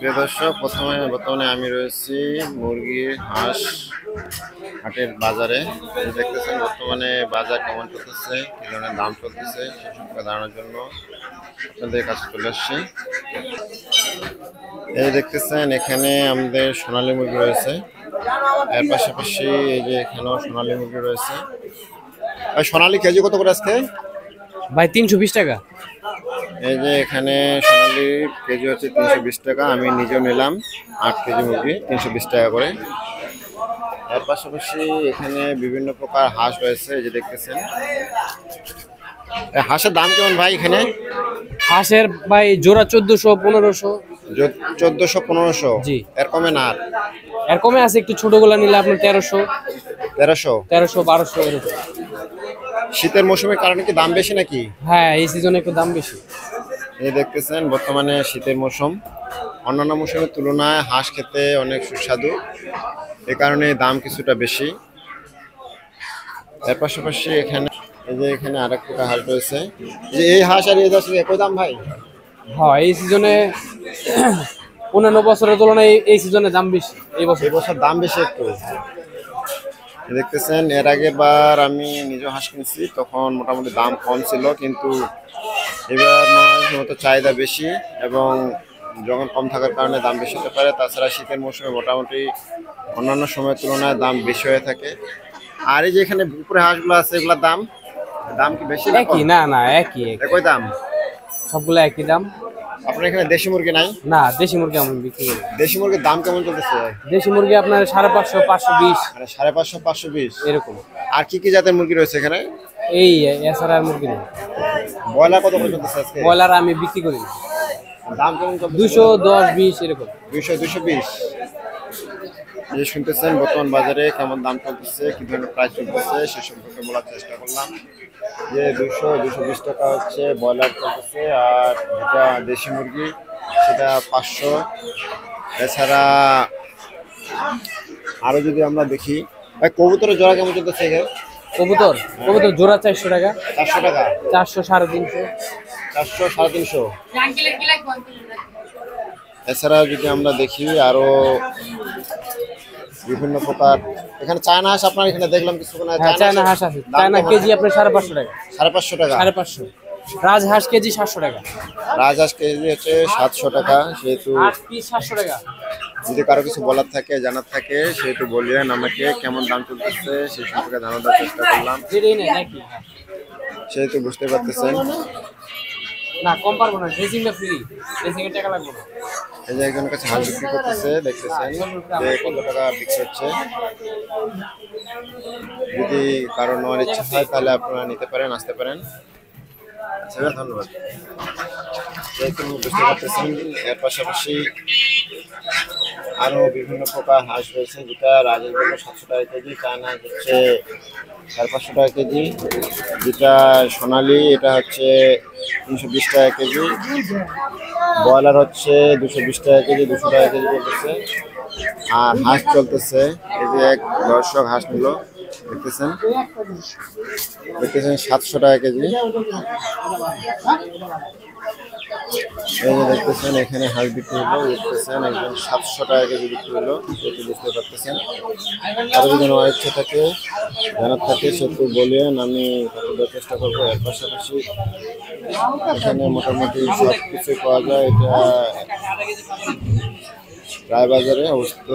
প্রিয় দর্শক, বর্তমানে আমি রয়েছি মুরগির হাঁস হাটের বাজারে। দেখতেছেন বর্তমানে বাজার কেমন চলতেছে, কি ধরনের দাম চলতেছে সে সম্পর্কে জানানোর জন্য আপনাদের কাছে চলে আসছি। এই দেখতেছেন এখানে আমাদের সোনালী মুরগি রয়েছে, এর পাশাপাশি এই যে এখানেও সোনালী মুরগি রয়েছে। আর সোনালী কেজি কত করে আজকে? ভাই 320 টাকা। এই যে এখানে সোনালী কেজি হচ্ছে 320 টাকা। আমি নিজেও নিলাম 8 কেজি মুরগি 320 টাকা করে। এর পাশাপাশি এখানে বিভিন্ন প্রকার হাঁস রয়েছে, এই যে দেখতেছেন। হাঁসের দাম কেমন ভাই এখানে? হাঁসের ভাই জোড়া 1400 1500। 1400 1500? জি। এর কমে না? এর কমে আছে, একটু ছোটগুলা নিলে আপনার 1300 1300 1200 এরকম। শীতের মৌসুমের কারণে কি দাম বেশি নাকি? হ্যাঁ, এই সিজনে একটু দাম বেশি। এই দেখতেছেন বর্তমানে শীতের মৌসুম, অন্যান্য মৌসুমের তুলনায় হাঁস খেতে অনেক সুস্বাদু, এ কারণে দাম কিছুটা বেশি। এর পাশাপাশি এখানে এই যে এখানে আরেক প্রকার হাঁস রয়েছে, যে এই হাঁস আর এই হাঁস একই দাম ভাই? হ্যাঁ, এই সিজনে অন্যান্য বছরের তুলনায় এই সিজনে দাম বেশি। এই বছর দাম বেশি একটু। দেখতেছেন এর আগের বার আমি নিজে হাঁস কিনছি, তখন মোটামুটি দাম কম ছিল, কিন্তু এবার মানুষের মতো চাহিদা বেশি এবং যখন কম থাকার কারণে দাম বেশি হতে পারে। তাছাড়া শীতের মৌসুমে মোটামুটি অন্যান্য সময়ের তুলনায় দাম বেশি হয়ে থাকে। আর এই যে এখানে উপরে হাঁসগুলো আছে, এগুলোর দাম দাম কি বেশি? একই না, না একই একই দাম, সবগুলো একই দাম। আপনার এখানে দেশি মুরগি নাই? না, দেশি মুরগি আমি বিক্রি করি। দেশি মুরগির দাম কেমন চলতেছে? দেশি মুরগি আপনার 550 520 মানে 550 520 এরকম। আর কি কি জাতের মুরগি রয়েছে এখানে? এই এছাড়া আর মুরগি নেই। ব্রয়লার কত করে চলতেছে আজকে? ব্রয়লার আমি বিক্রি করি দাম কেমন চলতেছে? 210 20 এরকম। 200 220। যে শুনতেছেন বর্তমান বাজারে কেমন দাম চলতেছে, কি ধরনের প্রাইস চলতেছে সে সম্পর্কে বলার চেষ্টা করলাম। যে 200 220 টাকা হচ্ছে ব্রয়লার চলতেছে, আর যেটা দেশি মুরগি সেটা 500। এছাড়া আরো যদি আমরা দেখি ভাই, কবুতরের জোড়া কেমন চলতেছে এখানে? কবুতর জোড়া 400 টাকা। 400 টাকা? 400 350। 400 350। এছাড়া যদি আমরা দেখি আরো বিভিন্ন প্রকার, এখানে চায়না হাঁস আপনার এখানে দেখলাম কিছু। হ্যাঁ, চায়না হাঁস আছে। চায়না কেজি আপনার 550 টাকা। 550 টাকা? 550। রাজহাঁস কেজি 700 টাকা। রাজহাঁস কেজি হচ্ছে 700 টাকা। সেহেতু 8 পিস 700 টাকা। যদি কারো কিছু বলার থাকে, জানার থাকে, সেহেতু বললেন আমাকে কেমন দাম চলতেছে সেই সম্পর্কে জানার চেষ্টা করলাম। সেহেতু বুঝতে পারতেছেন। না, কম পারবো না, ড্রেসিংটা ফ্রি, ড্রেসিং এর টাকা লাগবে না। এই যে একজনের কাছে হাঁস বিক্রি করতেছে, দেখতেছেন যে কত টাকা বিক্রি হচ্ছে। যদি কারো নেওয়ার ইচ্ছা হয় তাহলে আপনারা নিতে পারেন, আসতে পারেন। আচ্ছা, ধন্যবাদ। যেহেতু বুঝতে পারতেছেন এর পাশাপাশি আরো বিভিন্ন প্রকার হাঁস রয়েছে, যেটা রাজের জন্য 700 টাকা কেজি, চায়না হচ্ছে 550 টাকা কেজি, যেটা সোনালি এটা হচ্ছে 320 টাকা কেজি, ব্রয়লার হচ্ছে 220 টাকা কেজি, 200 টাকা কেজি চলতেছে। আর হাঁস চলতেছে, এই যে এক দর্শক হাঁস নিল, দেখতেছেন 700 টাকা কেজি। এই যে দেখতেছেন এখানে হাঁস বিক্রি হলো, দেখতেছেন একজন 700 টাকা কেজি বিক্রি হলো, সেটি বুঝতে পারতেছেন। আরো যদি নেওয়ার ইচ্ছা থাকে, জানার থাকে, সেহেতু বলেন, আমি কতটা চেষ্টা করবো। এর পাশাপাশি এখানে মোটামুটি সব কিছু পাওয়া যায়। এটা রায়বাজারে অবস্থিত।